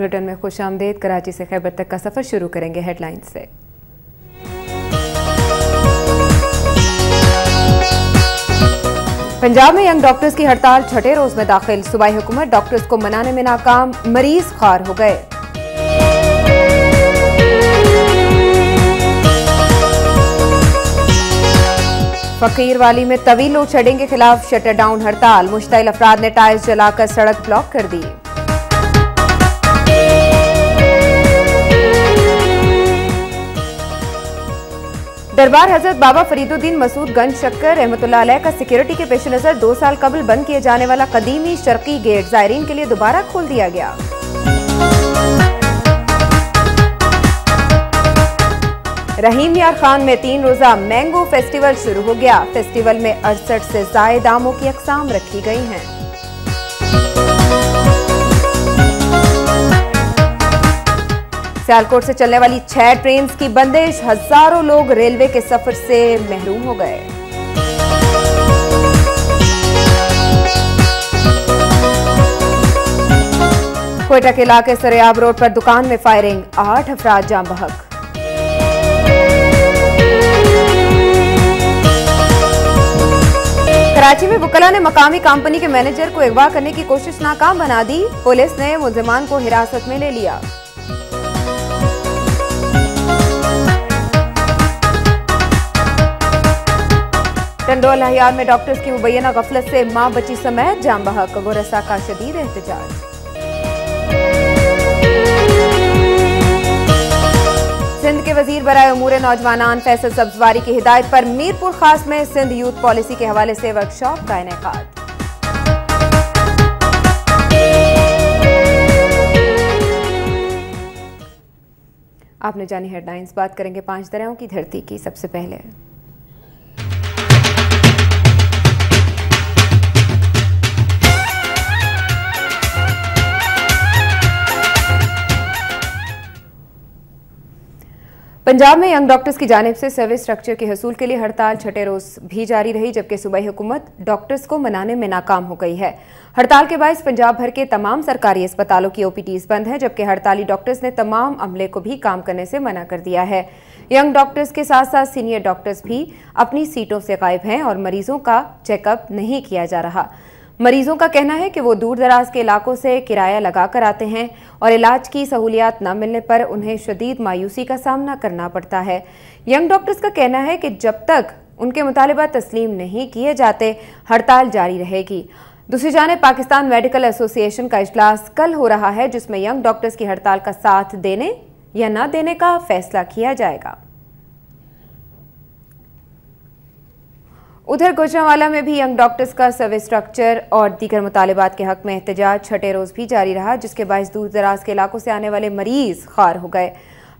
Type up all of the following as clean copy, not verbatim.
Bulletin में खुश आमदेद। कराची से खैबर तक का सफर शुरू करेंगे हेडलाइन से। पंजाब में यंग डॉक्टर्स की हड़ताल छठे रोज में दाखिल। सूबाई हुकूमत डॉक्टर्स को मनाने में नाकाम, मरीज ख्वार हो गए। फकीर वाली में तवील लोड शेडिंग के खिलाफ शटर डाउन हड़ताल। मुश्तइल अफराद ने टायर्स जलाकर सड़क ब्लॉक कर दी। दरबार हजरत बाबा फरीदुद्दीन मसूद गंज शक्कर रहमतुल्लाह अलैह का सिक्योरिटी के पेश नजर 2 साल कबल बंद किए जाने वाला कदीमी शर्की गेट जायरीन के लिए दोबारा खोल दिया गया। रहीम यार खान में 3 रोजा मैंगो फेस्टिवल शुरू हो गया। फेस्टिवल में 68 से जायद आमों की अकसाम रखी गई हैं। सियालकोट से चलने वाली 6 ट्रेन की बंदिश, हजारों लोग रेलवे के सफर से महरूम हो गए। कोयटा के इलाके सरेआब रोड पर दुकान में फायरिंग, 8 अफराद जाम बहक। कराची में वकला ने मकामी कंपनी के मैनेजर को अगवा करने की कोशिश नाकाम बना दी। पुलिस ने मुलजिमान को हिरासत में ले लिया। टंडोल हयार में डॉक्टर्स की मुबैना गफलत से मां बची समेत जाम बहक। गोरसा का शदीद एहतजाज। सिंध के वजीर बराए उमूर नौजवानान फैसल सब्जवारी की हिदायत पर मीरपुर खास में सिंध यूथ पॉलिसी के हवाले से वर्कशॉप का इनेकाद। आपने जानी हेडलाइंस, बात करेंगे 5 दरियाओं की धरती की। सबसे पहले पंजाब में यंग डॉक्टर्स की जानिब से सर्विस स्ट्रक्चर के हसूल के लिए हड़ताल छठे रोज भी जारी रही, जबकि सूबाई हुकूमत डॉक्टर्स को मनाने में नाकाम हो गई है। हड़ताल के बायस पंजाब भर के तमाम सरकारी अस्पतालों की ओपीडीज बंद हैं, जबकि हड़ताली डॉक्टर्स ने तमाम अमले को भी काम करने से मना कर दिया है। यंग डॉक्टर्स के साथ साथ सीनियर डॉक्टर्स भी अपनी सीटों से गायब हैं और मरीजों का चेकअप नहीं किया जा रहा। मरीजों का कहना है कि वो दूर दराज के इलाकों से किराया लगा कर आते हैं और इलाज की सहूलियात न मिलने पर उन्हें शदीद मायूसी का सामना करना पड़ता है। यंग डॉक्टर्स का कहना है कि जब तक उनके मुतालिबात तस्लीम नहीं किए जाते हड़ताल जारी रहेगी। दूसरी जानिब पाकिस्तान मेडिकल एसोसिएशन का इजलास कल हो रहा है, जिसमें यंग डॉक्टर्स की हड़ताल का साथ देने या न देने का फैसला किया जाएगा। उधर गुजरांवाला में भी यंग डॉक्टर्स का सर्विस स्ट्रक्चर और दीगर मुतालिबात के हक में एहतजाज छठे रोज भी जारी रहा, जिसके बायस दूर दराज के इलाकों से आने वाले मरीज ख्वार हो गए।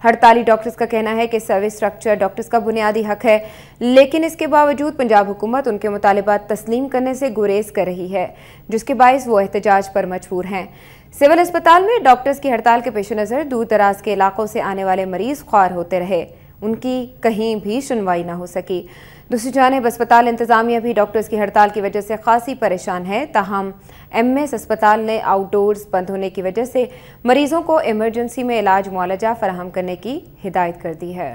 हड़ताली डॉक्टर्स का कहना है कि सर्विस स्ट्रक्चर डॉक्टर्स का बुनियादी हक है, लेकिन इसके बावजूद पंजाब हुकूमत उनके मुतालिबात तस्लीम करने से गुरेज कर रही है, जिसके बायस वो एहतजाज पर मजबूर हैं। सिविल अस्पताल में डॉक्टर्स की हड़ताल के पेश नज़र दूर दराज के इलाकों से आने वाले मरीज ख्वार होते रहे, उनकी कहीं भी सुनवाई न हो सकी। दूसरी जानिब अस्पताल इंतजामिया भी डॉक्टर्स की हड़ताल की वजह से खासी परेशान है। ताहम एमएस अस्पताल ने आउटडोर्स बंद होने की वजह से मरीजों को इमरजेंसी में इलाज मुआलजा फराहम करने की हिदायत कर दी है।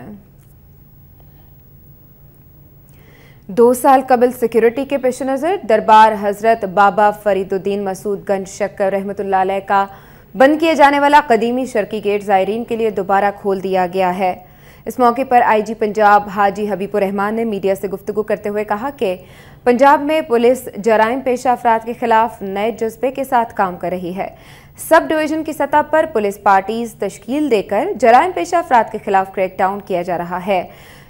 2 साल कबल सिक्योरिटी के पेश नज़र दरबार हजरत बाबा फरीदुद्दीन मसूद गंज शक्कर रहमतुल्लाह अलैह का बंद किए जाने वाला कदीमी शर्की गेट जायरीन के लिए दोबारा खोल दिया गया है। इस मौके पर आईजी पंजाब हाजी हबीबुर रहमान ने मीडिया से गुफ्तगू करते हुए कहा कि पंजाब में पुलिस जराइम पेशा अफराद के खिलाफ नए जज्बे के साथ काम कर रही है। सब डिवीजन की सतह पर पुलिस पार्टीज तश्कील देकर जराइम पेशा अफराद के खिलाफ क्रैकडाउन किया जा रहा है।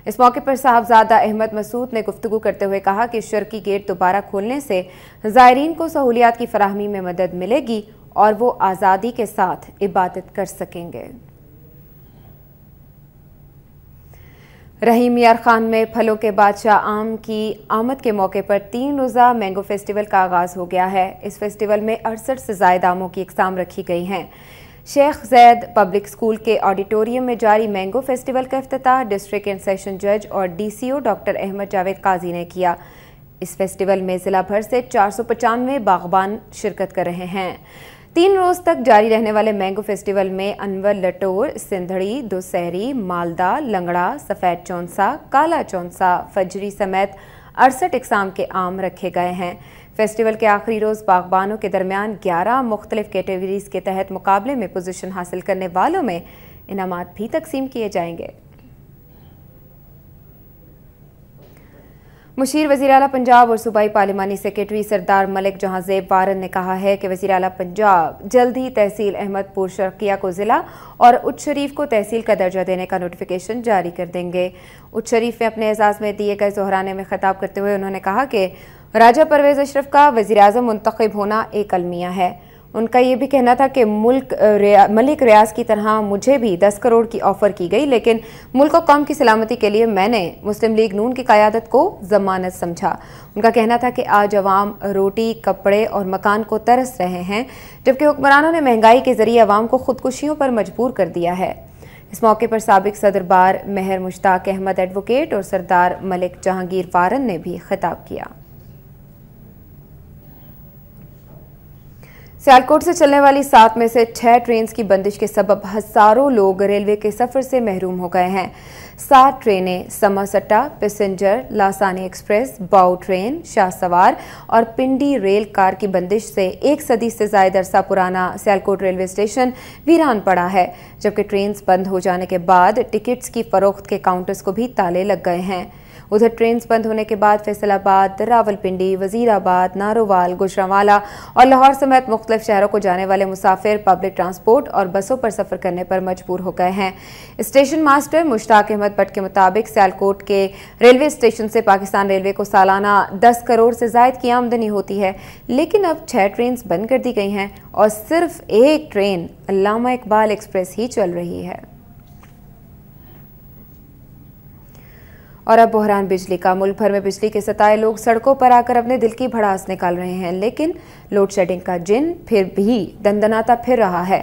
इस मौके पर साहबजादा अहमद मसूद ने गुफ्तगू करते हुए कहा कि शर्की गेट दोबारा खोलने से ज़ायरीन को सहूलियात की फराहमी में मदद मिलेगी और वो आज़ादी के साथ इबादत कर सकेंगे। रहीम यार खान में फलों के बादशाह आम की आमद के मौके पर 3 रोज़ा मैंगो फेस्टिवल का आगाज़ हो गया है। इस फेस्टिवल में 68 से ज़ायद आमों की इकसाम रखी गई हैं। शेख जैद पब्लिक स्कूल के ऑडिटोरियम में जारी मैंगो फेस्टिवल का इफ्तिताह डिस्ट्रिक्ट एंड सेशन जज और डीसीओ डॉक्टर अहमद जावेद काजी ने किया। इस फेस्टिवल में ज़िला भर से 495 बागबान शिरकत कर रहे हैं। 3 रोज तक जारी रहने वाले मैंगो फेस्टिवल में अनवर लटोर, सिंधड़ी, दुसहरी, मालदा, लंगड़ा, सफ़ेद चौंसा, काला चौंसा, फजरी समेत 68 इकसाम के आम रखे गए हैं। फेस्टिवल के आखिरी रोज़ बागबानों के दरमियान 11 मुख्तलिफ कैटेगरीज के तहत मुकाबले में पोजीशन हासिल करने वालों में इनामात भी तकसीम किए जाएंगे। मुशीर वज़ीर आला पंजाब और सूबाई पार्लिमानी सेक्रेटरी सरदार मलिक जहांजेब वारन ने कहा है कि वज़ीर आला पंजाब जल्द ही तहसील अहमदपुर शर्किया को ज़िला और उच्च शरीफ को तहसील का दर्जा देने का नोटिफिकेशन जारी कर देंगे। उच्च शरीफ में अपने एजाज़ में दिए गए ज़ोहराने में खिताब करते हुए उन्होंने कहा कि राजा परवेज़ अशरफ का वज़ीर आज़म मुंतखब होना एक अलमिया है। उनका ये भी कहना था कि मलिक रियाज की तरह मुझे भी 10 करोड़ की ऑफ़र की गई, लेकिन मुल्क और कौम की सलामती के लिए मैंने मुस्लिम लीग नून की क़यादत को ज़मानत समझा। उनका कहना था कि आज अवाम रोटी, कपड़े और मकान को तरस रहे हैं, जबकि हुक्मरानों ने महंगाई के ज़रिए अवाम को खुदकुशियों पर मजबूर कर दिया है। इस मौके पर साबिक सदर बार महर मुश्ताक अहमद एडवोकेट और सरदार मलिक जहांगीर वारन ने भी खिताब किया। सियालकोट से चलने वाली 7 में से 6 ट्रेन की बंदिश के सबब हजारों लोग रेलवे के सफर से महरूम हो गए हैं। 7 ट्रेनें समासट्टा, पैसेंजर, लासानी एक्सप्रेस, बाऊ ट्रेन, शाह सवार और पिंडी रेल कार की बंदिश से 1 सदी से ज्यादा अरसा पुराना सियालकोट रेलवे स्टेशन वीरान पड़ा है, जबकि ट्रेन बंद हो जाने के बाद टिकट्स की फरोख्त के काउंटर्स को भी ताले लग गए हैं। उधर ट्रेन बंद होने के बाद फैसलाबाद, रावलपिंडी, वजीराबाद, नारोवाल, गुजरांवाला और लाहौर समेत मुख्तलिफ शहरों को जाने वाले मुसाफिर पब्लिक ट्रांसपोर्ट और बसों पर सफर करने पर मजबूर हो गए हैं। स्टेशन मास्टर मुश्ताक अहमद भट्ट के मुताबिक सियालकोट के रेलवे स्टेशन से पाकिस्तान रेलवे को सालाना 10 करोड़ से ज्यादा की आमदनी होती है, लेकिन अब 6 ट्रेन बंद कर दी गई हैं और सिर्फ 1 ट्रेन अल्लामा इकबाल एक्सप्रेस ही चल रही है। और अब बहरान बिजली का। मुल्क भर में बिजली के सताए लोग सड़कों पर आकर अपने दिल की भड़ास निकाल रहे हैं, लेकिन लोड शेडिंग का जिन फिर भी दंदनाता फिर रहा है।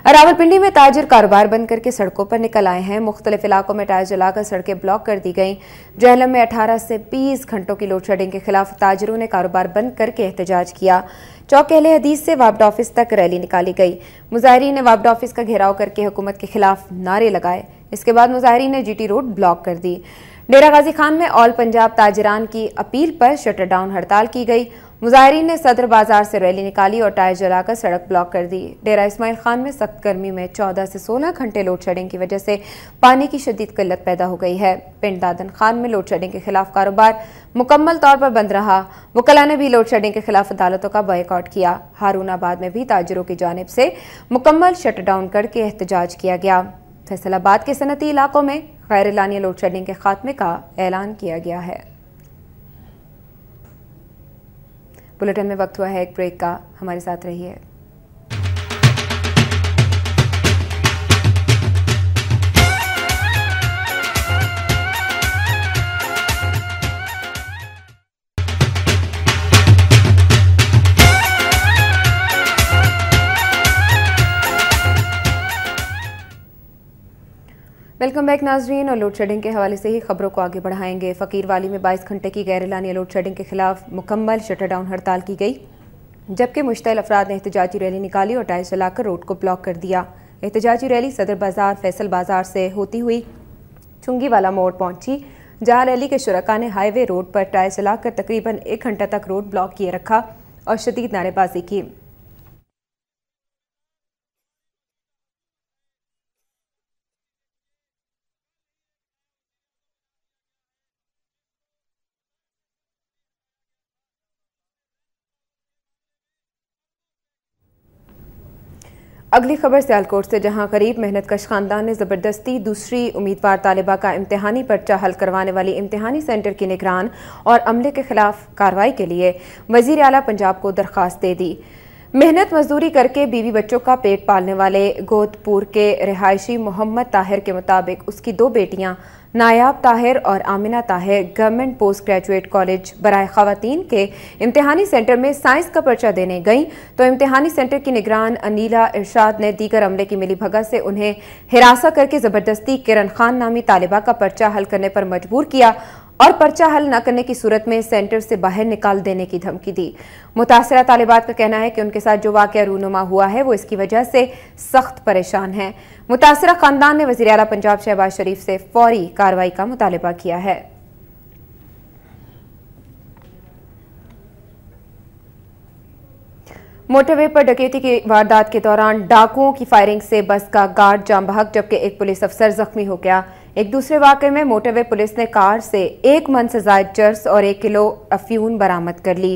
रावलपिंडी में ताजिर कारोबार बंद करके सड़कों पर निकल आए हैं। मुख्तलिफ इलाकों में टायर जलाकर सड़कें ब्लॉक कर दी गई। जहलम में 18 से 20 घंटों की लोड शेडिंग के खिलाफ ताजिरों ने कारोबार बंद करके एहतजाज किया। चौक अहले हदीस से वापड ऑफिस तक रैली निकाली गई। मुजाहिरीन ने वापड ऑफिस का घेराव करके हुकूमत के खिलाफ नारे लगाए। इसके बाद मुजाहिरीन ने जीटी रोड ब्लॉक कर दी। डेरा गाजी खान में ऑल पंजाब ताजिरान की अपील पर शटर डाउन हड़ताल की गई। मुजाहिरीन ने सदर बाजार से रैली निकाली और टायर जलाकर सड़क ब्लॉक कर दी। डेरा इस्माइल खान में सख्त गर्मी में 14 से 16 घंटे लोड शेडिंग की वजह से पानी की शदीद किल्लत पैदा हो गई है। पिंड दादन खान में लोड शेडिंग के खिलाफ कारोबार मुकम्मल तौर पर बंद रहा। वकला ने भी लोड शेडिंग के खिलाफ अदालतों का बॉयकॉट किया। हारूनाबाद में भी ताजिरों की जानिब से मुकम्मल शट डाउन करके एहतजाज किया गया। फैसलाबाद के सनती इलाकों में गैर एलानिया लोड शेडिंग के खात्मे का ऐलान किया गया है। बुलेटिन में वक्त हुआ है एक ब्रेक का, हमारे साथ रहिए। वेलकम बैक नाजरीन। और लोड शेडिंग के हवाले से ही खबरों को आगे बढ़ाएंगे। फकीरवाली में 22 घंटे की गैर एलानिया लोड शेडिंग के खिलाफ मुकम्मल शटर डाउन हड़ताल की गई, जबकि मुश्तइल अफराद ने एहतजाजी रैली निकाली और टायर जलाकर रोड को ब्लॉक कर दिया। एहतजाजी रैली सदर बाजार, फैसल बाजार से होती हुई चुंगी वाला मोड़ पहुंची, जहां रैली के शुरका ने हाईवे रोड पर टायर जलाकर तकरीबन 1 घंटा तक रोड ब्लॉक किए रखा और शदीद नारेबाजी की। अगली खबर सियालकोट से, जहां गरीब मेहनतकश खानदान ने ज़बरदस्ती दूसरी उम्मीदवार तालिबा का इम्तिहानी पर्चा हल करवाने वाली इम्तिहानी सेंटर की निगरान और अमले के खिलाफ कार्रवाई के लिए वज़ीर आला पंजाब को दरख्वास्त दे दी। मेहनत मजदूरी करके बीवी बच्चों का पेट पालने वाले गोदपुर के रिहायशी मोहम्मद ताहिर के मुताबिक उसकी 2 बेटियां नायाब ताहिर और Amina Tahir government post graduate college बराए ख़वातीन के इम्तिहानी सेंटर में साइंस का पर्चा देने गईं, तो इम्तिहानी सेंटर की निगरान अनीला इरशाद ने दीगर अमले की मिली भगत से उन्हें हिरासा करके ज़बरदस्ती किरण खान नामी तालिबा का पर्चा हल करने पर मजबूर किया اور پرچہ حل نہ کرنے کی صورت میں سینٹر سے باہر نکال دینے کی دھمکی دی۔ متاثرہ طالبات کا کہنا ہے کہ ان کے ساتھ جو واقعہ رونما ہوا ہے وہ اس کی وجہ سے سخت پریشان ہیں۔ متاثرہ خاندان نے وزیر اعلیٰ پنجاب شہباز شریف سے فوری کارروائی کا مطالبہ کیا ہے۔ موٹر وے پر ڈکیتی کی واردات کے دوران ڈاکوؤں کی فائرنگ سے بس کا گارڈ جاں بحق جبکہ ایک پولیس افسر زخمی ہو گیا۔ ایک دوسرے واقعے میں موٹر وے پولیس نے کار سے 1 من سے زائد چرس اور 1 کلو افیون برآمد کر لی۔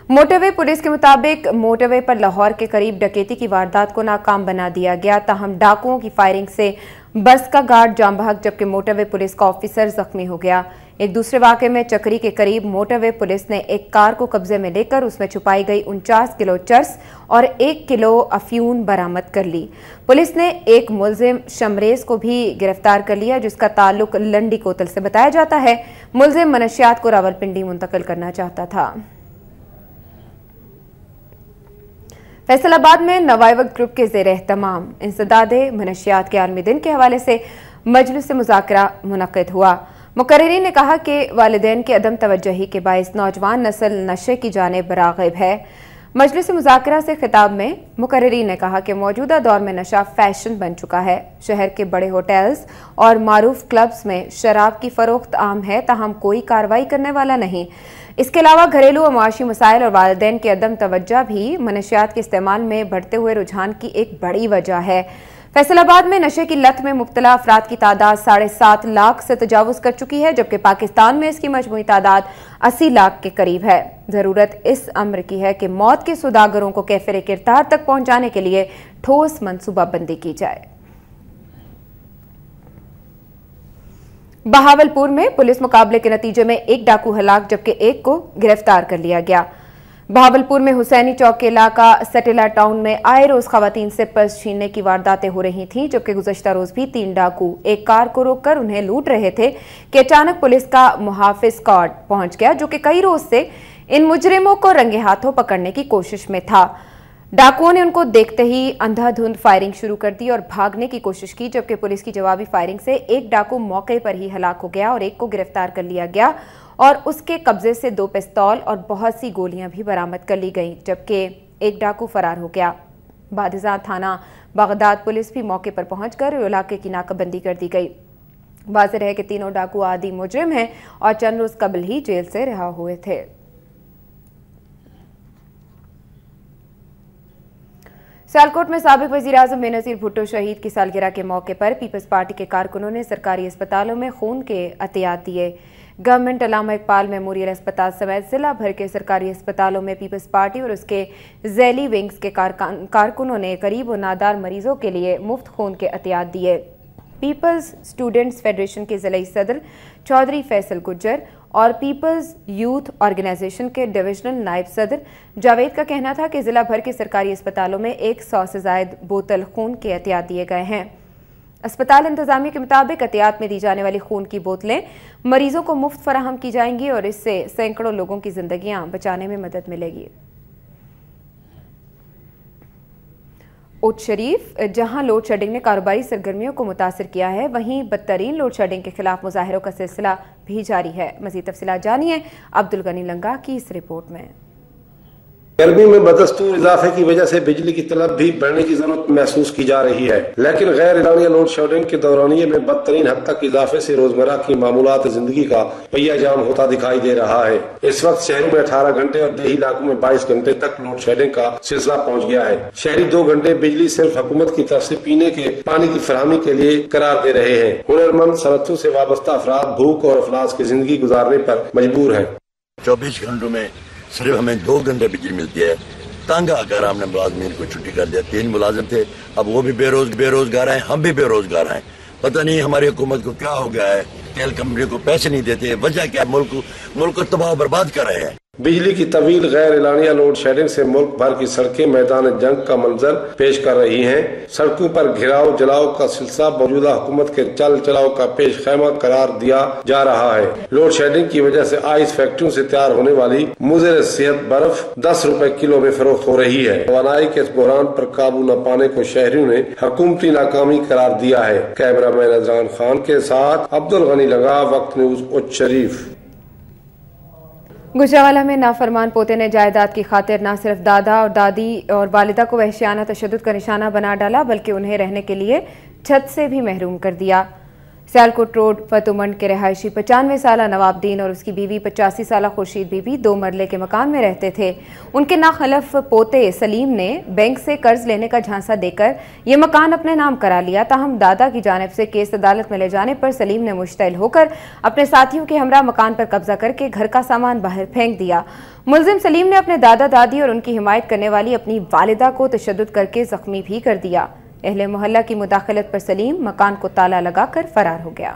موٹر وے پولیس کے مطابق موٹر وے پر لاہور کے قریب ڈکیتی کی واردات کو ناکام بنا دیا گیا، تاہم ڈاکوؤں کی فائرنگ سے بس کا گارڈ جاں بحق جبکہ موٹر وے پولیس کا آفیسر زخمی ہو گیا۔ ایک دوسرے واقعے میں چکری کے قریب موٹر وے پولیس نے ایک کار کو قبضے میں لے کر اس میں چھپائی گئی 49 کلو چرس اور 1 کلو افیون برآمد کر لی۔ پولیس نے ایک ملزم شمریز کو بھی گرفتار کر لیا جس کا تعلق لنڈی کوتل سے بتایا جاتا ہے۔ ملزم منشیات کو راولپنڈی منتقل کرنا چاہتا تھا۔ فیصل آباد میں نوائے وقت گروپ کے زیر اہتمام انسداد منشیات کے عالمی دن کے حوالے سے مجلس مذاکرہ منعقد ہوا۔ مقررین نے کہا کہ والدین کے عدم توجہی کے باعث نوجوان نسل نشے کی جانب راغب ہے۔ مجلس مذاکرہ سے خطاب میں مقررین نے کہا کہ موجودہ دور میں نشہ فیشن بن چکا ہے۔ شہر کے بڑے ہوٹلز اور معروف کلبز میں شراب کی فروخت عام ہے، تاہم کوئی کارروائی کرنے والا نہیں۔ اس کے علاوہ گھریلو و معاشی مسائل اور والدین کے عدم توجہ بھی منشیات کے استعمال میں بڑھتے ہوئے رجحان کی ایک بڑی وجہ ہے۔ فیصل آباد میں نشے کی لت میں مبتلا افراد کی تعداد 7.5 لاکھ سے تجاوز کر چکی ہے جبکہ پاکستان میں اس کی مجموعی تعداد 80 لاکھ کے قریب ہے۔ ضرورت اس امر کی ہے کہ موت کے سوداگروں کو کیفر کردار تک پہنچانے کے لیے ٹھوس منصوبہ بندی کی جائے۔ بہاولپور میں پولیس مقابلے کے نتیجے میں ایک ڈاکو ہلاک جبکہ ایک کو گرفتار کر لیا گیا۔ بہاولپور میں حسینی چوک کے علاقہ سٹیلا ٹاؤن میں آئے روز خواتین سے پرس چھیننے کی وارداتیں ہو رہی تھیں جبکہ گزشتہ روز بھی 3 ڈاکو ایک کار کو روک کر انہیں لوٹ رہے تھے کہ اچانک پولیس کا محافظ اسکواڈ پہنچ گیا جو کہ کئی روز سے ان مجرموں کو رنگے ہاتھوں پکڑنے کی کوشش میں تھا۔ ڈاکوؤں نے ان کو دیکھتے ہی اندھا دھند فائرنگ شروع کر دی اور بھاگنے کی کوشش کی جبکہ پولیس کی جوابی فائرنگ سے ایک ڈاکو موقع پر ہی ہلاک ہو گیا اور ایک کو گرفتار کر لیا گیا اور اس کے قبضے سے 2 پستول اور بہت سی گولیاں بھی برآمد کر لی گئیں جبکہ ایک ڈاکو فرار ہو گیا۔ بادزاں تھانہ بغداد پولیس بھی موقع پر پہنچ کر علاقے کی ناکہ بندی کر دی گئی۔ واضح ہے کہ تینوں ڈاکو عادی مجرم ہیں اور چند روز قبل ہی جیل سے رہا ہوئے تھے۔ سیالکوٹ میں سابق وزیراعظم بینظیر بھٹو شہید کی سالگرہ کے موقع پر پیپلز پارٹی کے کارکنوں نے سرکاری اسپتالوں میں خون کے عطیات دیے۔ گورنمنٹ علامہ اقبال میموریل اسپتال سمیت ضلع بھر کے سرکاری اسپتالوں میں پیپلز پارٹی اور اس کے ذیلی ونگز کے کارکنوں نے غریب و نادار مریضوں کے لیے مفت خون کے عطیات دیے۔ پیپلز اسٹوڈنٹس فیڈریشن کے ضلعی صدر چودھری فیصل گجر اور پیپلز یوتھ آرگنائزیشن کے ڈویژنل نائب صدر جاوید کا کہنا تھا کہ ضلع بھر کے سرکاری اسپتالوں میں 100 سے زائد بوتل خون کے عطیات دیے گئے ہیں۔ اسپتال انتظامیہ کے مطابق عطیات میں دی جانے والی خون کی بوتلیں مریضوں کو مفت فراہم کی جائیں گی اور اس سے سینکڑوں لوگوں کی زندگیاں بچانے میں مدد ملے گی۔ اوچھ شریف جہاں لوڈ شیڈنگ نے کاروباری سرگرمیوں کو متاثر کیا ہے وہیں بدترین لوڈ شیڈنگ کے خلاف مظاہروں کا سلسلہ بھی جاری ہے۔ مزید تفصیلات جانیے عبدالغنی لنگا کی اس رپورٹ میں۔ گرمی میں بدستور اضافے کی وجہ سے بجلی کی طلب بھی بڑھنے کی ضرورت محسوس کی جا رہی ہے، لیکن غیر اعلانیہ لوڈ شیڈنگ کے دورانیے میں بدترین حد تک اضافے سے روزمرہ کی معمولات زندگی کا پہیہ جام ہوتا دکھائی دے رہا ہے۔ اس وقت شہروں میں 18 گھنٹے اور دیہی علاقوں میں 22 گھنٹے تک لوڈ شیڈنگ کا سلسلہ پہنچ گیا ہے۔ شہری 2 گھنٹے بجلی صرف حکومت کی طرف سے پینے کے پانی کی فراہمی کے لیے قرار دے رہے ہیں۔ ہنرمند صنعتوں سے وابستہ افراد بھوک اور افلاس کی زندگی گزارنے پر مجبور ہیں۔ 24 گھنٹوں میں صرف ہمیں 2 گھنٹے بجلی ملتی ہے۔ تنگ آ کر ہم نے ملازمین کو چھٹی کر دیا۔ 3 ملازم تھے، اب وہ بھی بے روزگار ہیں، ہم بھی بے روزگار ہیں۔ پتہ نہیں ہماری حکومت کو کیا ہو گیا ہے، تیل کمپنی کو پیسے نہیں دیتے، وجہ کیا؟ ملک کو تباہ و برباد کر رہے ہیں۔ بجلی کی طویل غیر اعلانیہ لوڈ شیڈنگ سے ملک بھر کی سڑکیں میدان جنگ کا منظر پیش کر رہی ہیں۔ سڑکوں پر گھراؤ جلاؤ کا سلسلہ موجودہ حکومت کے چل چلاؤ کا پیش خیمہ قرار دیا جا رہا ہے۔ لوڈ شیڈنگ کی وجہ سے آئس فیکٹریوں سے تیار ہونے والی مضر صحت برف 10 روپے کلو میں فروخت ہو رہی ہے۔ توانائی کے اس بحران پر قابو نہ پانے کو شہریوں نے حکومتی ناکامی قرار دیا ہے۔ کیمرہ مین عزران خان کے ساتھ عبدالغنی لنگا، وقت نیوز، اوچھ شریف۔ गुजरांवाला में नाफरमान पोते ने जायदाद की खातिर न सिर्फ दादा और दादी और वालिदा को वहशियाना तशद्दुद का निशाना बना डाला बल्कि उन्हें रहने के लिए छत से भी महरूम कर दिया। सियालकोट रोड फतुमंड के रहायशी 95 साला नवाबदीन और उसकी बीवी 85 साला खुर्शीद बीबी 2 मरले के मकान में रहते थे। उनके नाखलफ पोते सलीम ने बैंक से कर्ज लेने का झांसा देकर ये मकान अपने नाम करा लिया। ताहम दादा की जानिब से केस अदालत में ले जाने पर सलीम ने मुश्तइल होकर अपने साथियों के हमरा मकान पर कब्जा करके घर का सामान बाहर फेंक दिया। मुलजिम सलीम ने अपने दादा दादी और उनकी हिमायत करने वाली अपनी वालिदा को तशद्दुद करके जख्मी भी कर दिया। अहले मोहल्ला की मुदाखलत पर सलीम मकान को ताला लगाकर फरार हो गया।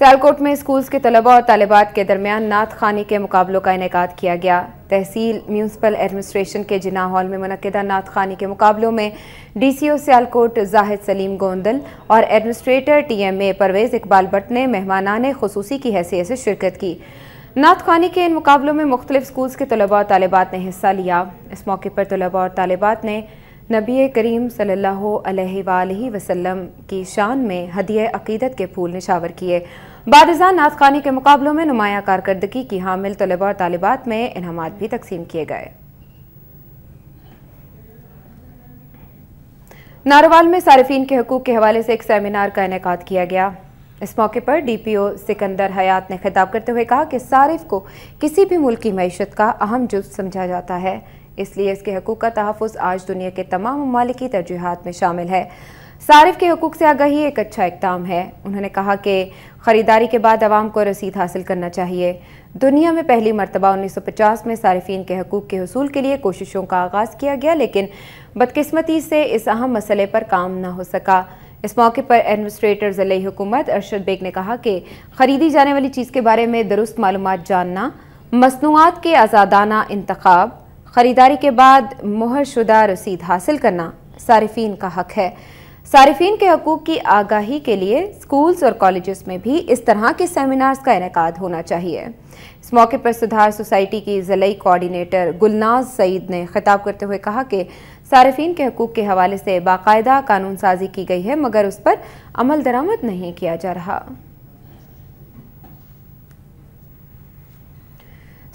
सियालकोट में स्कूल्स के तलबा और तालिबात के दरमियान नात खानी के मुकाबलों का इनेकाद किया गया। तहसील म्यूनसिपल एडमिनिस्ट्रेशन के जिना हॉल में मुनक्किदा नात खानी के मुकाबलों में DCO सियालकोट जाहिद सलीम गोंदल और एडमिनिस्ट्रेटर TMA परवेज इकबाल भट्ट ने मेहमानाने खुसूसी की हैसियत से शिरकत की। नात खानी के इन मुकाबलों में मुख्तलिफ स्कूल्स के तलबा और तालिबात ने हिस्सा लिया। इस मौके पर तलबा और तालिबात ने नबी करीम सल्लल्लाहु अलैहि वसल्लम की शान में हदिये अकीदत के फूल निशावर किए। बादशाह नात खानी के मुकाबलों में नुमाया कारकर्दगी की हामिल तलबा और तालिबात में इनामात भी तकसीम किए गए। नारोवाल में सारिफीन के हकूक के हवाले से एक सेमिनार का इनेकाद किया गया। इस मौके पर DPO सिकंदर हयात ने खिताब करते हुए कहा कि सारिफ को किसी भी मुल्क की मईशत का अहम जुज़ समझा जाता है, इसलिए इसके हकूक का तहफ़्फ़ुज़ आज दुनिया के तमाम ममालिक की तरजीहात में शामिल है। सारिफ के हकूक से आगाही एक अच्छा इक़दाम है। उन्होंने कहा कि ख़रीदारी के बाद आवाम को रसीद हासिल करना चाहिए। दुनिया में पहली मरतबा 1950 में सारिफीन के हकूक के हुसूल के लिए कोशिशों का आगाज़ किया गया, लेकिन बदकिस्मती से इस अहम मसले पर काम न हो सका। इस मौके पर एडमिनिस्ट्रेटर ज़िले हुकूमत अरशद बेग ने कहा कि ख़रीदी जाने वाली चीज़ के बारे में दुरुस्त मालूमात जानना, मसनूआत के आज़ादाना इंतखाब, ख़रीदारी के बाद मुहर शुदा रसीद हासिल करना सारिफीन का हक है। सारिफीन के हकूक़ की आगाही के लिए स्कूल्स और कॉलेजेस में भी इस तरह के सेमिनार्स का इनेकाद होना चाहिए। इस मौके पर सुधार सोसाइटी की ज़िले कोऑर्डिनेटर गुलनाज सईद ने खिताब करते हुए कहा कि सारिफीन के हकूक़ के हवाले से बाकायदा कानून साजी की गई है, मगर उस पर अमल दरामद नहीं किया जा रहा।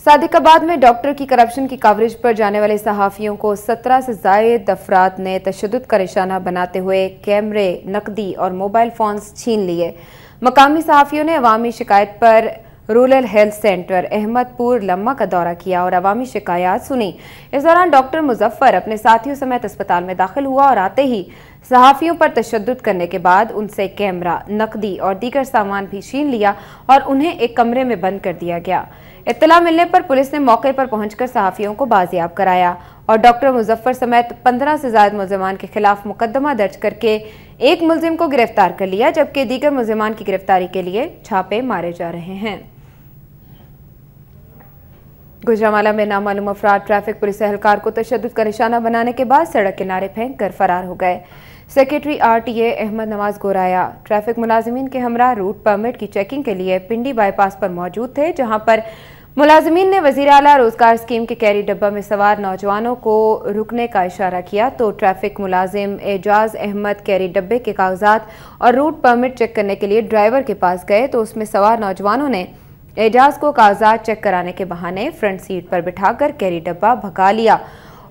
सादिकाबाद में डॉक्टर की करप्शन की कवरेज पर जाने वाले सहाफ़ियों को 17 से ज़ायद अफराद ने तशद्दुद का निशाना बनाते हुए कैमरे, नकदी और मोबाइल फ़ोन्स छीन लिए। मकामी सहाफ़ियों ने अवामी शिकायत पर रूरल हेल्थ सेंटर अहमदपुर लम्मा का दौरा किया और अवामी शिकायत सुनी। इस दौरान डॉक्टर मुजफ्फर अपने साथियों समेत अस्पताल में दाखिल हुआ और आते ही सहाफ़ियों पर तशद्दुद करने के बाद उनसे कैमरा, नकदी और दीगर सामान भी छीन लिया और उन्हें एक कमरे में बंद कर दिया गया। इत्तला मिलने पर पुलिस ने मौके पर पहुंचकर सहाफ़ियों को बाजियाब कराया और डॉक्टर मुजफ्फर समेत 15 से ज़्यादा मुलज़िमान के खिलाफ मुकदमा दर्ज करके एक मुलजिम को गिरफ्तार कर लिया, जबकि दीगर मुलज़िमान की गिरफ्तारी के लिए छापे मारे जा रहे हैं। गुजरांवाला में नामालूम अफराद ट्रैफिक पुलिस एहलकार को तशद्दुद का निशाना बनाने के बाद सड़क किनारे फेंक कर फरार हो गए। Secretary RTA Ahmed Nawaz Goraya traffic मुलाजिमीन के हमरा रूट परमिट की चेकिंग के लिए पिंडी बाईपास पर मौजूद थे, जहां पर मुलाजिमीन ने वज़ीर आला रोजगार स्कीम के कैरी डब्बा में सवार नौजवानों को रुकने का इशारा किया तो ट्रैफिक मुलाजिम एजाज अहमद कैरी डब्बे के कागजात और रूट परमिट चेक करने के लिए ड्राइवर के पास गए तो उसमें सवार नौजवानों ने एजाज को कागजात चेक कराने के बहाने फ्रंट सीट पर बिठाकर कैरी डब्बा भगा लिया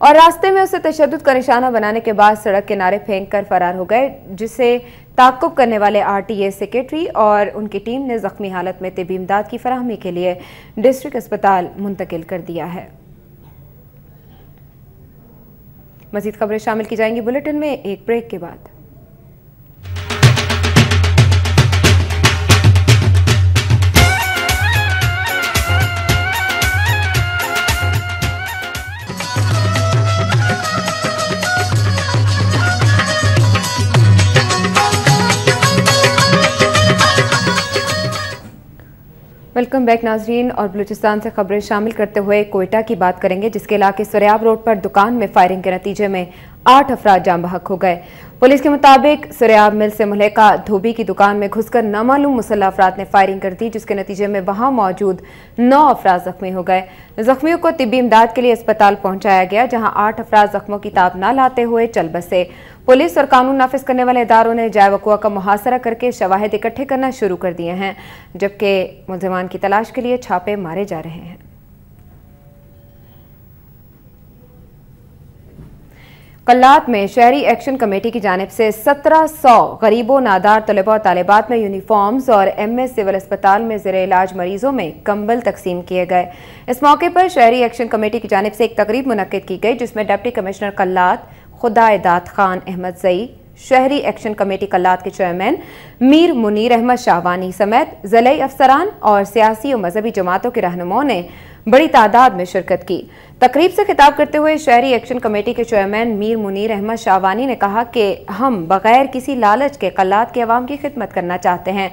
और रास्ते में उसे तशद्दुद का निशाना बनाने के बाद सड़क किनारे फेंक कर फरार हो गए, जिसे ताक़ुब करने वाले RTA सेक्रेटरी और उनकी टीम ने जख्मी हालत में तिब्बी इमदाद की फराहमी के लिए डिस्ट्रिक्ट अस्पताल मुंतकिल कर दिया है। मज़ीद खबरें शामिल की जाएंगी बुलेटिन में एक ब्रेक के बाद। वेलकम बैक नाजरीन, और बलूचिस्तान से खबरें शामिल करते हुए कोयटा की बात करेंगे, जिसके इलाके सरियाब रोड पर दुकान में फायरिंग के नतीजे में 8 अफराद जान बहक हो गए। पुलिस के मुताबिक सुरेआब मिल से मुल्हिका धोबी की दुकान में घुसकर नामालूम मुसल्लह अफराद ने फायरिंग कर दी, जिसके नतीजे में वहां मौजूद 9 अफराद जख्मी हो गए। जख्मियों को तिब्बी इमदाद के लिए अस्पताल पहुंचाया गया, जहां 8 अफराद जख्मों की ताब न लाते हुए चल बसे। पुलिस और कानून नाफिज करने वाले इदारों ने जाए वक़ुआ का मुहासरा करके शवाहिद इकट्ठे करना शुरू कर दिए हैं, जबकि मुल्ज़िमान की तलाश के लिए छापे मारे जा रहे हैं। कल्लात में शहरी एक्शन कमेटी की जानिब से 1700 गरीबों, नादार तलबा और तालिबात में यूनिफॉर्म्स और MS सिविल अस्पताल में ज़ेरे इलाज मरीजों में कंबल तकसीम किए गए। इस मौके पर शहरी एक्शन कमेटी की जानिब से एक तकरीब मुनक्किद की गई, जिसमें डिप्टी कमिश्नर कल्लात खुदाएदात खान अहमद ज़ई, शहरी एक्शन कमेटी कल्लात के चेयरमैन मीर मुनीर अहमद शाहवानी समेत ज़िले अफसरान और सियासी और मजहबी जमातों के रहनुमाओं ने बड़ी तादाद में शिरकत की। तकरीब से खिताब करते हुए शहरी एक्शन कमेटी के चेयरमैन मीर मुनीर अहमद शाहवानी ने कहा कि हम बगैर किसी लालच के कल्लात के अवाम की खिदमत करना चाहते हैं।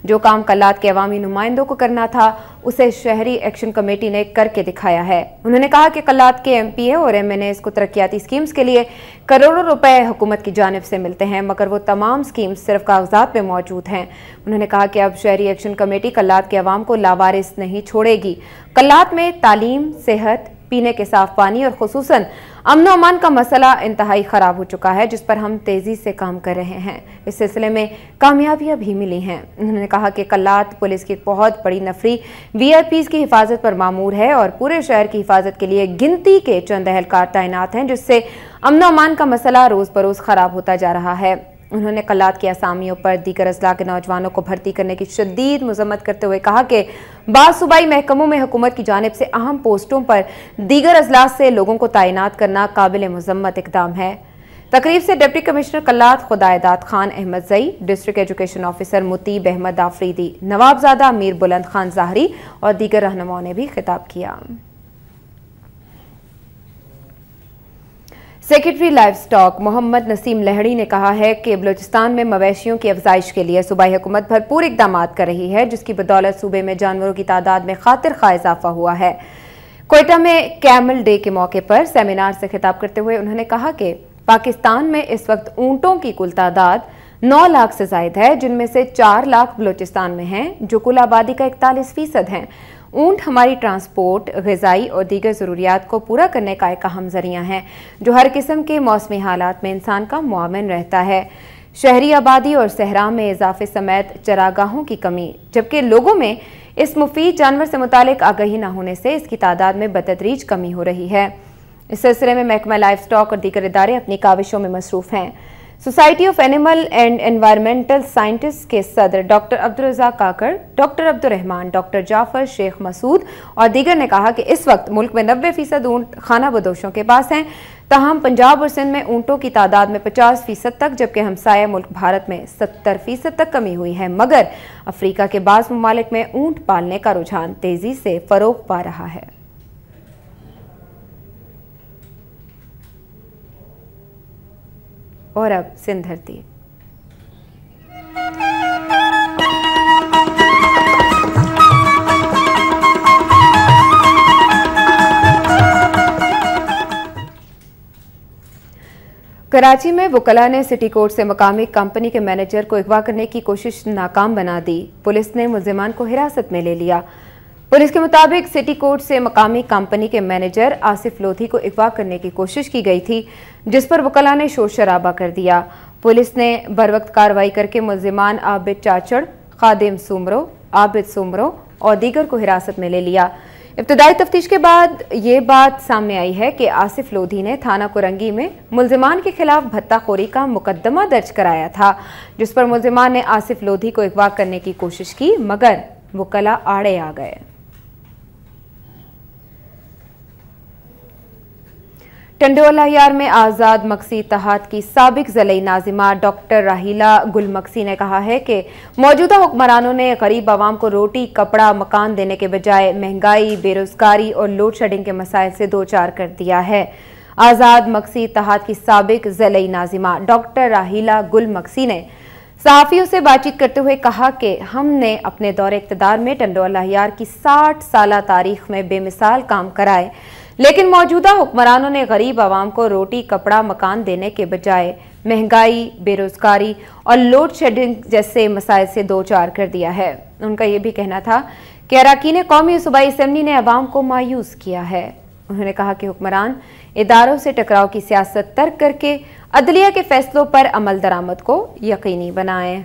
जो काम कल्लात के अवामी नुमाइंदों को करना था, उसे शहरी एक्शन कमेटी ने करके दिखाया है। उन्होंने कहा कि कल्लात के MPA और MNAs को तरक्याती स्कीम्स के लिए करोड़ों रुपए हुकूमत की जानिब से मिलते हैं, मगर वो तमाम स्कीम्स सिर्फ कागजात पे मौजूद हैं। उन्होंने कहा कि अब शहरी एक्शन कमेटी कल्लात के अवाम को लावारिस नहीं छोड़ेगी। कल्लात में तालीम, सेहत, पीने के साफ पानी और खुसूसन अमन और अमान का मसला इंतहाई खराब हो चुका है, जिस पर हम तेजी से काम कर रहे हैं। इस सिलसिले में कामयाबियां भी मिली हैं। उन्होंने कहा कि कल्लात पुलिस की एक बहुत बड़ी नफरी VIPs की हिफाजत पर मामूर है और पूरे शहर की हिफाजत के लिए गिनती के चंद अहलकार तैनात हैं, जिससे अमन और अमान का मसला रोज बरोज खराब होता जा रहा है। उन्होंने कल्लात की असामियों पर दीगर अजला के नौजवानों को भर्ती करने की शदीद मजम्मत करते हुए कहा कि बाद सूबाई महकमों में हुकूमत की जानिब से अहम पोस्टों पर दीगर अजला से लोगों को तैनात करना काबिल मजम्मत इकदाम है। तकरीब से deputy commissioner Kalat Khudaidad Khan Ahmed Zai, district education officer Muteeb Ahmed Afridi, Nawabzada Mir Buland Khan ज़ाहरी और दीगर रहनुमाओं ने भी खिताब किया। Secretary livestock Mohammad Naseem Lahri ने कहा है कि बलूचिस्तान में मवेशियों की अफजाइश के लिए सूबाई हुकूमत भरपूर इकदाम कर रही है, जिसकी बदौलत सूबे में जानवरों की तादाद में खातिर खा इजाफा हुआ है। कोयटा में कैमल डे के मौके पर सेमिनार से खिताब करते हुए उन्होंने कहा कि पाकिस्तान में इस वक्त ऊंटों की कुल तादाद 9 लाख से जायद है, जिनमें से 4 लाख बलूचिस्तान में हैं, जो कुल आबादी का 41% हैं। ऊंट हमारी ट्रांसपोर्ट, ग़िज़ाई और दीगर ज़रूरियात को पूरा करने का एक अहम ज़रिया है, जो हर किस्म के मौसमी हालात में इंसान का मुआविन रहता है। शहरी आबादी और सहरा में इजाफे समेत चरागाहों की कमी, जबकि लोगों में इस मुफीद जानवर से मुतालिक आगाही न होने से इसकी तादाद में बतदरीज कमी हो रही है। इस सिलसिले में महकमा लाइव स्टॉक और दीगर इदारे अपनी काविशों में मसरूफ़ हैं। Society of animal and environmental scientist के सदर डॉक्टर अब्दुल रज़ाक काकड़, डॉक्टर अब्दुल रहमान, डॉक्टर जाफर शेख मसूद और दीगर ने कहा कि इस वक्त मुल्क में 90% ऊंट खाना बदोशों के पास हैं, ताहम पंजाब और सिंध में ऊंटों की तादाद में 50% तक, जबकि हमसाया मुल्क भारत में 70% तक कमी हुई है। मगर अफ्रीका के बाज़ ममालिक में ऊंट पालने का रुझान तेजी से फरोग पा रहा है। और अब सिंध धरती। कराची में वकला ने सिटी कोर्ट से मकामी कंपनी के मैनेजर को अगवा करने की कोशिश नाकाम बना दी। पुलिस ने मुल्जिमान को हिरासत में ले लिया। पुलिस के मुताबिक सिटी कोर्ट से मकामी कंपनी के मैनेजर आसिफ लोधी को अगवा करने की कोशिश की गई थी, जिस पर वकला ने शोर शराबा कर दिया। पुलिस ने बरवक्त कार्रवाई करके मुल्जिमान आबिद चाचड़, खादिम सुमरो, आबिद सुमरो और दीगर को हिरासत में ले लिया। इब्तदाई तफ्तीश के बाद ये बात सामने आई है कि आसिफ लोधी ने थाना कुरंगी में मुल्जिमान के खिलाफ भत्ताखोरी का मुकदमा दर्ज कराया था, जिस पर मुल्जिमान ने आसिफ लोधी को अगवा करने की कोशिश की, मगर वकला आड़े आ गए। टंडोला यार में आज़ाद मक्सी इत्तेहाद की साबिक ज़िले नाज़िमा डॉक्टर राहीला गुल मक्सी ने कहा है कि मौजूदा हुक्मरानों ने गरीब आवाम को रोटी, कपड़ा, मकान देने के बजाय महंगाई, बेरोजगारी और लोड शेडिंग के मसाइल से दो चार कर दिया है। आज़ाद मक्सी इत्तेहाद की साबिक ज़िले नाज़िमा डॉक्टर राहीला गुल मक्सी ने सहाफ़ियों से बातचीत करते हुए कहा कि हमने अपने दौरे इक़्तिदार में टंडोला यार की 60 साला तारीख में बेमिसाल काम कराए, लेकिन मौजूदा हुक्मरानों ने गरीब आवाम को रोटी, कपड़ा, मकान देने के बजाय महंगाई, बेरोजगारी और लोड शेडिंग जैसे मसाइल से दो चार कर दिया है। उनका ये भी कहना था कि अरकान कौमी सूबाई असेंबली ने अवाम को मायूस किया है। उन्होंने कहा कि हुक्मरान इदारों से टकराव की सियासत तर्क करके अदलिया के फैसलों पर अमल दरामद को यकीनी बनाएं।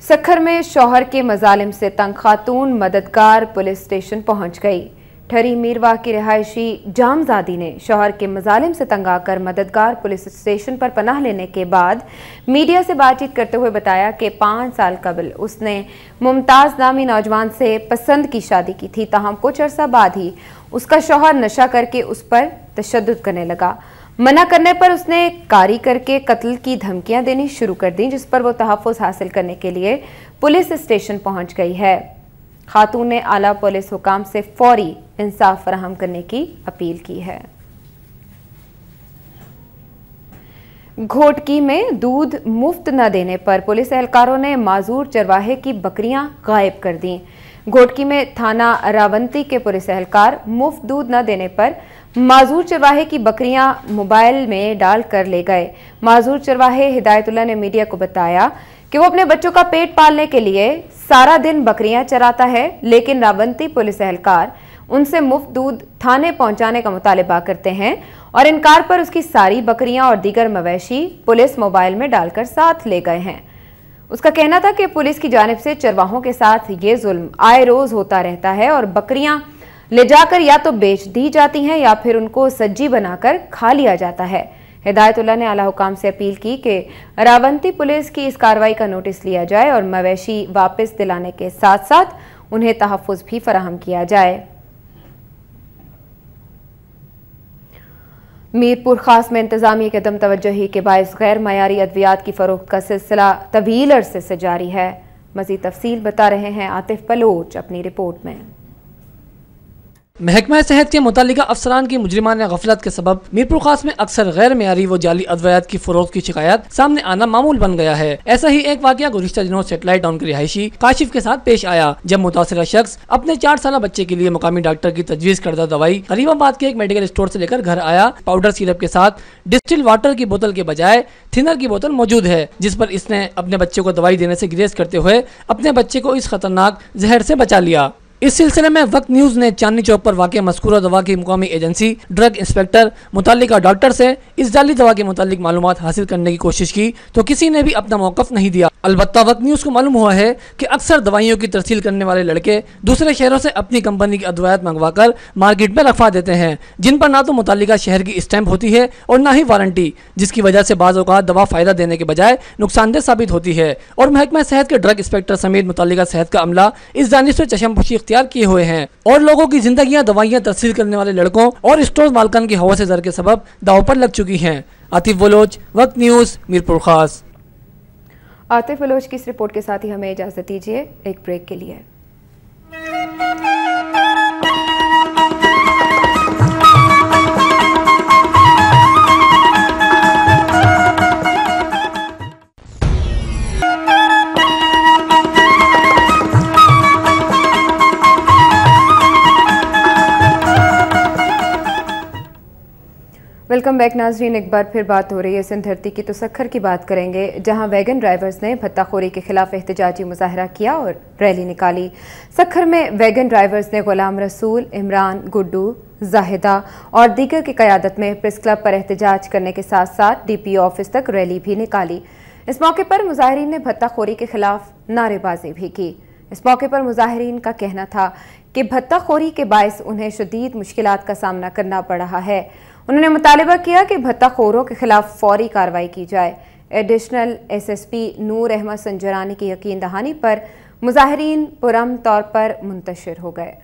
सखर में शौहर के मजालिम से तंग खातून मददगार पुलिस स्टेशन पहुंच गई। ठरी मीरवाह की रिहायशी जामजादी ने शौहर के मजालिम से तंग आकर मददगार पुलिस स्टेशन पर पनाह लेने के बाद मीडिया से बातचीत करते हुए बताया कि 5 साल कबल उसने मुमताज नामी नौजवान से पसंद की शादी की थी, ताहम कुछ अरसा बाद ही उसका शौहर नशा करके उस पर तशद्दुद करने लगा। मना करने पर उसने कारी करके कत्ल की धमकियां देनी शुरू कर दी, जिस पर वो तहफ़्फ़ुज़ हासिल करने के लिए पुलिस स्टेशन पहुंच गई है। खातून ने आला पुलिस हुकाम से फौरी इंसाफ फराहम करने की अपील की है। घोटकी में दूध मुफ्त न देने पर पुलिस एहलकारों ने माजूर चरवाहे की बकरियां गायब कर दी। घोटकी में थाना रावंती के पुलिस एहलकार मुफ्त दूध न देने पर माजूर चरवाहे की बकरियां मोबाइल में डाल कर ले गए। माजूर चरवाहे हिदायतुल्लाह ने मीडिया को बताया कि वो अपने बच्चों का पेट पालने के लिए सारा दिन बकरियां चराता है, लेकिन रावंती पुलिस एहलकार उनसे मुफ्त दूध थाने पहुंचाने का मुतालिबा करते हैं और इनकार पर उसकी सारी बकरियां और दीगर मवेशी पुलिस मोबाइल में डालकर साथ ले गए हैं। उसका कहना था कि पुलिस की जानिब से चरवाहों के साथ ये जुल्म आए रोज होता रहता है और बकरियां ले जाकर या तो बेच दी जाती हैं या फिर उनको सज्जी बनाकर खा लिया जाता है। हिदायतुल्लाह ने आला हुकाम से अपील की कि रावंती पुलिस की इस कार्रवाई का नोटिस लिया जाए और मवेशी वापस दिलाने के साथ साथ उन्हें तहफ़्फ़ुज़ भी फराहम किया जाए। मीरपुर खास में इंतजामिया के अदम तवज्जुही के बायस गैर मयारी अद्वियात की फरोख्त का सिलसिला तवील अरसे से जारी है। मज़ीद तफसील बता रहे हैं आतिफ बलोच अपनी रिपोर्ट में। महकमा सेहत के मुतालिका अफसरान की मुजरिमाना गफलत के सबब मीरपुर खास में अक्सर गैर मेयारी व जाली अद्वियात की फरोख्त की शिकायत सामने आना मामूल बन गया है। ऐसा ही एक वाकया गुज़िश्ता दिनों सेटेलाइट टाउन के रिहायशी काशिफ के साथ पेश आया, जब मुतासिरा शख्स अपने 4 साल बच्चे के लिए मुकामी डॉक्टर की तजवीज़ करदा दवाई गरीबाबाद के एक मेडिकल स्टोर से लेकर घर आया। पाउडर सिरप के साथ डिस्टिल वाटर की बोतल के बजाय थिनर की बोतल मौजूद है, जिस पर इसने अपने बच्चे को दवाई देने से गुरेज करते हुए अपने बच्चे को इस खतरनाक जहर से बचा लिया। इस सिलसिले में वक्त न्यूज ने चांदनी चौक पर वाक़ मज़कूरा दवा की मुकामी एजेंसी ड्रग इंस्पेक्टर मुतालिका डॉक्टर से इस जाली दवा के मुतालिक मालूमात हासिल करने की कोशिश की तो किसी ने भी अपना मौक़िफ़ नहीं दिया। अलबत्ता वक्त न्यूज को मालूम हुआ है कि अक्सर दवाइयों की तरसील करने वाले लड़के दूसरे शहरों से अपनी कंपनी की अद्वियात मंगवा कर मार्केट में रखवा देते हैं, जिन पर ना तो मुतालिका शहर की स्टैंप होती है और ना ही वारंटी, जिसकी वजह से बाज़ औक़ात दवा फ़ायदा देने के बजाय नुकसानदेह साबित होती है। और महकमा सेहत के ड्रग इंस्पेक्टर समेत मुतालिका सेहत का अमला इस जानिब से चशमपोशी इख्तियार किए हुए हैं और लोगों की जिंदगियां दवाइयां तरसील करने वाले लड़कों और स्टोर मालकान की हवा से जर के सबब दाव पर लग चुकी हैं। आतिफ बलोच, वक्त न्यूज, मीरपुर खास। आतिफ बलोच की इस रिपोर्ट के साथ ही हमें इजाजत दीजिए एक ब्रेक के लिए। वेलकम बैक नाजरीन, एक बार फिर बात हो रही है सिंध धरती की, तो सखर की बात करेंगे, जहां वैगन ड्राइवर्स ने भत्ताखोरी के खिलाफ एहतजाजी मुजाहरा किया और रैली निकाली। सखर में वैगन ड्राइवर्स ने गुलाम रसूल, इमरान, गुड्डू, जाहिदा और दीगर की क़यादत में प्रेस क्लब पर एहतजाज करने के साथ साथ DPO ऑफिस तक रैली भी निकाली। इस मौके पर मुजाहिरीन ने भत्ताखोरी के खिलाफ नारेबाजी भी की। इस मौके पर मुजाहिरीन का कहना था कि भत्ताखोरी के बायस उन्हें शदीद मुश्किलात का सामना करना पड़ रहा है। उन्होंने मुतालिबा किया कि भत्ताखोरों के खिलाफ फौरी कार्रवाई की जाए। एडिशनल SSP नूर अहमद संजरानी की यकीन दहानी पर मुजाहिरीन पुरअमन तौर पर मुंतशिर हो गए।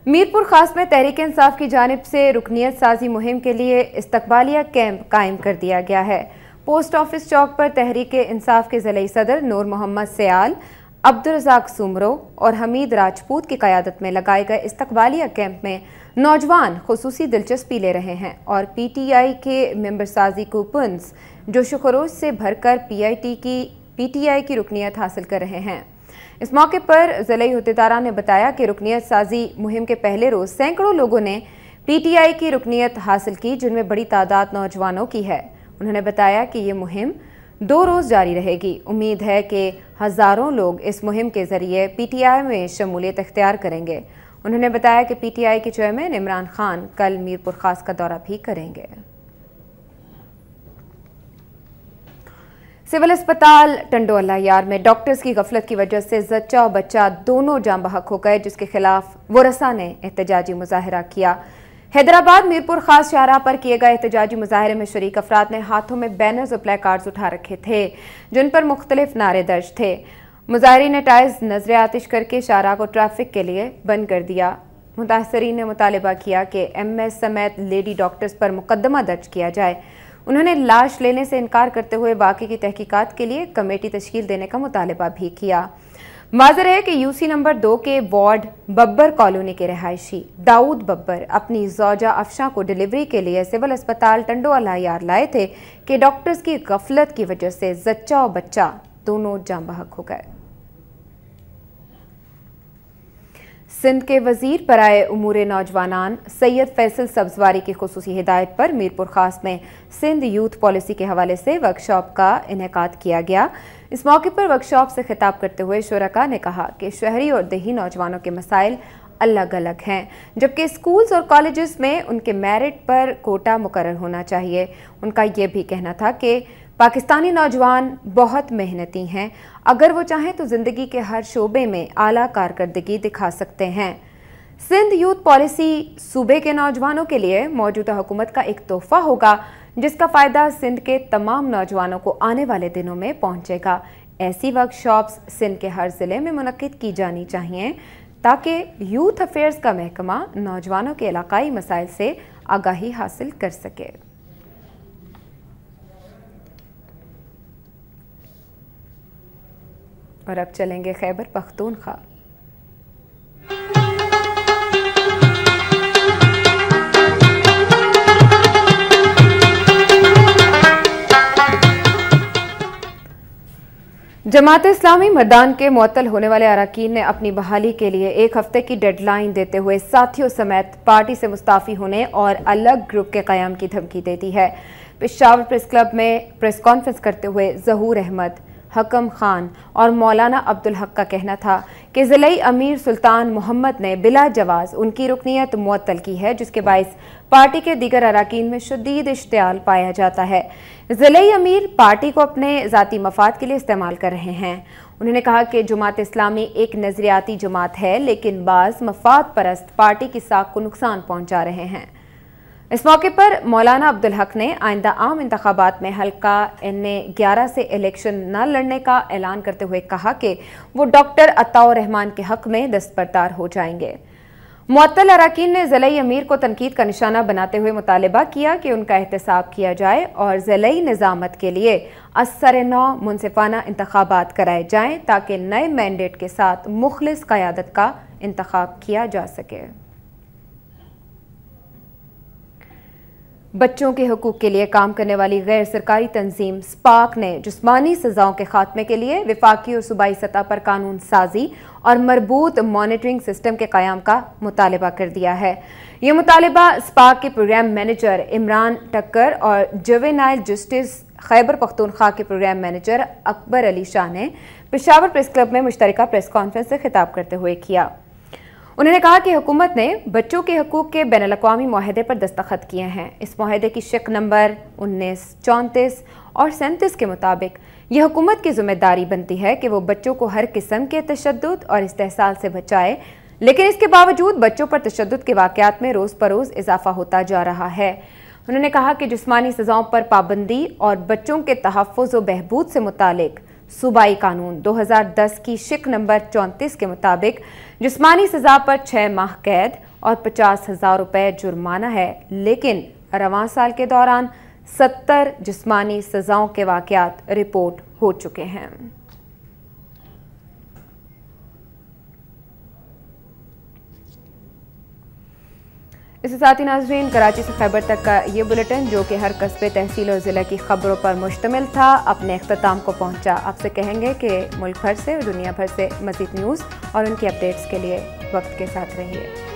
मीरपुर खास में तहरीक इंसाफ की जानिब से रुकनियत साजी मुहिम के लिए इस्तकबालिया कैंप कायम कर दिया गया है। पोस्ट ऑफिस चौक पर तहरीक इंसाफ के ज़िले सदर नूर मोहम्मद सयाल, अब्दुल रज़ाक सुमरो और हमीद राजपूत की क़यादत में लगाए गए इस्तकबालिया कैंप में नौजवान खुसूसी दिलचस्पी ले रहे हैं और पीटीआई के मेंबर साजी कूपन्स जोश खरोश से भरकर पीटीआई की रुकनियत हासिल कर रहे हैं। इस मौके पर ज़िला अहदेदारा ने बताया कि रुकनियत साजी मुहिम के पहले रोज सैकड़ों लोगों ने पीटीआई की रुकनियत हासिल की, जिनमें बड़ी तादाद नौजवानों की है। उन्होंने बताया कि ये मुहिम 2 रोज जारी रहेगी। उम्मीद है कि हज़ारों लोग इस मुहिम के जरिए पीटीआई में शमूलियत इख्तियार करेंगे। उन्होंने बताया कि पीटीआई के चेयरमैन इमरान खान कल मीरपुर खास का दौरा भी करेंगे। सिविल अस्पताल टंडोला यार में डॉक्टर्स की गफलत की वजह से जच्चा और बच्चा दोनों जान बहक हो गए, जिसके खिलाफ वरसा ने एहतजाजी मुजाहरा किया। हैदराबाद मीरपुर खास शाहराह पर किए गए एहतजाजी मुजाहरे में शरीक अफराद ने हाथों में बैनर्स और प्लेकार्ड्स उठा रखे थे, जिन पर मुख्तलिफ नारे दर्ज थे। मुजाहरीन ने टायर्स नजर आतिश करके शाहराह को ट्रैफिक के लिए बंद कर दिया। मुतासरीन ने मुतालिबा किया कि एमएस समेत लेडी डॉक्टर्स पर मुकदमा दर्ज किया जाए। उन्होंने लाश लेने से इनकार करते हुए बाकी की तहकीकात के लिए कमेटी तश्कील देने का मुतालिबा भी किया। माजर है कि यूसी नंबर 2 के वार्ड बब्बर कॉलोनी के रहायशी दाऊद बब्बर अपनी ज़ौजा अफशा को डिलीवरी के लिए सिविल अस्पताल टंडोला यार लाए थे कि डॉक्टर्स की गफलत की वजह से जच्चा और बच्चा दोनों जान बहक हो गए। सिंध के वजीर बराए उमूरे नौजवानान सैयद फैसल सब्जवारी की खुसूसी हिदायत पर मीरपुर खास में सिंध यूथ पॉलिसी के हवाले से वर्कशॉप का इनेकाद किया गया। इस मौके पर वर्कशॉप से खिताब करते हुए शुरका ने कहा कि शहरी और देही नौजवानों के मसाइल अलग अलग हैं, जबकि स्कूल्स और कॉलेजेस में उनके मेरिट पर कोटा मुकर्रर होना चाहिए। उनका ये भी कहना था कि पाकिस्तानी नौजवान बहुत मेहनती हैं, अगर वो चाहें तो ज़िंदगी के हर शोबे में आला कारकर्दगी दिखा सकते हैं। सिंध यूथ पॉलिसी सूबे के नौजवानों के लिए मौजूदा हुकूमत का एक तोहफा होगा, जिसका फ़ायदा सिंध के तमाम नौजवानों को आने वाले दिनों में पहुंचेगा। ऐसी वर्कशॉप्स सिंध के हर ज़िले में मुनक्किद की जानी चाहिए ताकि यूथ अफेयर्स का महकमा नौजवानों के इलाकाई मसाइल से आगाही हासिल कर सके। और अब चलेंगे खैबर पख्तूनख्वा। जमात इस्लामी मर्दान के मुअत्तल होने वाले अरकान ने अपनी बहाली के लिए 1 हफ्ते की डेडलाइन देते हुए साथियों समेत पार्टी से मुस्ताफी होने और अलग ग्रुप के क़याम की धमकी दे दी है। पेशावर प्रेस क्लब में प्रेस कॉन्फ्रेंस करते हुए ज़हूर अहमद, हकम खान और मौलाना अब्दुल हक का कहना था कि ज़िलाई अमीर सुल्तान मोहम्मद ने बिला जवाज़ उनकी रुकनियत मुअत्तल की है, जिसके बाइस पार्टी के दीगर अरकान में शदीद इश्तियाल पाया जाता है। ज़िलाई अमीर पार्टी को अपने ज़ाती मफाद के लिए इस्तेमाल कर रहे हैं। उन्होंने कहा कि जमात इस्लामी एक नज़रियाती जमात है, लेकिन बाज़ मफाद परस्त पार्टी की साख को नुकसान पहुँचा रहे हैं। इस मौके पर मौलाना अब्दुल हक ने आइंदा आम इंतखाबात में हल्का NA11 से इलेक्शन न लड़ने का ऐलान करते हुए कहा कि वो डॉक्टर अताउर रहमान के हक में दस्तबरदार हो जाएंगे। मुअत्तल अरकान ने ज़िलाई अमीर को तनकीद का निशाना बनाते हुए मुतालिबा किया कि उनका एहतसाब किया जाए और ज़िलाई निज़ामत के लिए असर-ए-नौ मुनसिफाना इंतखाबात कराए जाएं ताकि नए मैंडेट के साथ मुखलिस क़यादत का इंतखाब किया जा सके। बच्चों के हकूक़ के लिए काम करने वाली गैर सरकारी तंजीम स्पार्क ने जिस्मानी सज़ाओं के खात्मे के लिए विफाकी और सूबाई सतह पर कानून साजी और मरबूत मॉनिटरिंग सिस्टम के क़याम का मुतालिबा कर दिया है। ये मुतालिबा स्पार्क के प्रोग्राम मैनेजर इमरान टक्कर और जुवेनाइल जस्टिस खैबर पख्तूनख्वा के प्रोग्राम मैनेजर अकबर अली शाह ने पेशावर प्रेस क्लब में मुश्तरका प्रेस कॉन्फ्रेंस से खिताब करते हुए किया। उन्होंने कहा कि हुकूमत ने बच्चों के हकूक़ के बैनुल-अक़वामी मुआहदे पर दस्तखत किए हैं। इस मुआहदे की शिक नंबर 19, 34 और 37 के मुताबिक यह हुकूमत की जिम्मेदारी बनती है कि वो बच्चों को हर किस्म के तशद्दुद और इस्तेहसाल से बचाए, लेकिन इसके बावजूद बच्चों पर तशद्दुद के वाक़यात में रोज़ बरोज़ इजाफा होता जा रहा है। उन्होंने कहा कि जिस्मानी सज़ाओं पर पाबंदी और बच्चों के तहफ़्फ़ुज़ व बहबूद से मुतालिक सूबाई कानून 2010 की शिक नंबर 34 के मुताबिक जिस्मानी सज़ा पर 6 माह कैद और 50,000 रुपये जुर्माना है, लेकिन रवां साल के दौरान 70 जिस्मानी सज़ाओं के वाक़यात रिपोर्ट हो चुके हैं। इसके साथ ही नाज़रीन, कराची से खैबर तक का ये बुलेटिन, जो कि हर कस्बे, तहसील और ज़िला की खबरों पर मुश्तमिल था, अपने इख्तिताम को पहुंचा। आपसे कहेंगे कि मुल्क भर से, दुनिया भर से मज़ीद न्यूज़ और उनकी अपडेट्स के लिए वक्त के साथ रहिए।